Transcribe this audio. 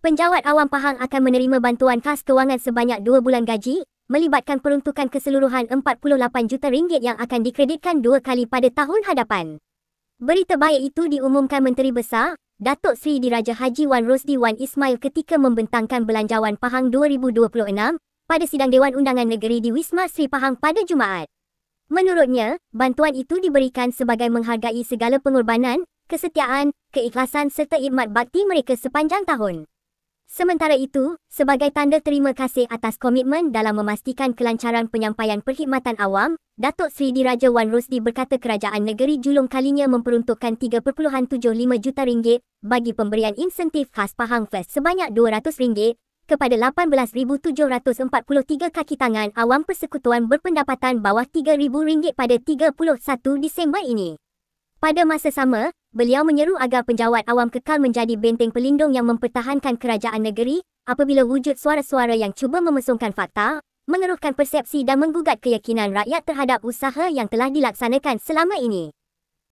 Penjawat awam Pahang akan menerima bantuan khas kewangan sebanyak 2 bulan gaji, melibatkan peruntukan keseluruhan RM48 juta yang akan dikreditkan 2 kali pada tahun hadapan. Berita baik itu diumumkan Menteri Besar, Datuk Seri Diraja Haji Wan Rosdi Wan Ismail ketika membentangkan Belanjawan Pahang 2026 pada sidang Dewan Undangan Negeri di Wisma Sri Pahang pada Jumaat. Menurutnya, bantuan itu diberikan sebagai menghargai segala pengorbanan, kesetiaan, keikhlasan serta khidmat bakti mereka sepanjang tahun. Sementara itu, sebagai tanda terima kasih atas komitmen dalam memastikan kelancaran penyampaian perkhidmatan awam, Datuk Seri Diraja Wan Rosdi berkata kerajaan negeri julung kalinya memperuntukkan RM3.75 juta bagi pemberian insentif khas Pahang Fest sebanyak RM200 kepada 18,743 kaki tangan awam persekutuan berpendapatan bawah RM3,000 pada 31 Disember ini. Pada masa sama, beliau menyeru agar penjawat awam kekal menjadi benteng pelindung yang mempertahankan kerajaan negeri apabila wujud suara-suara yang cuba memesongkan fakta, mengeruhkan persepsi dan menggugat keyakinan rakyat terhadap usaha yang telah dilaksanakan selama ini.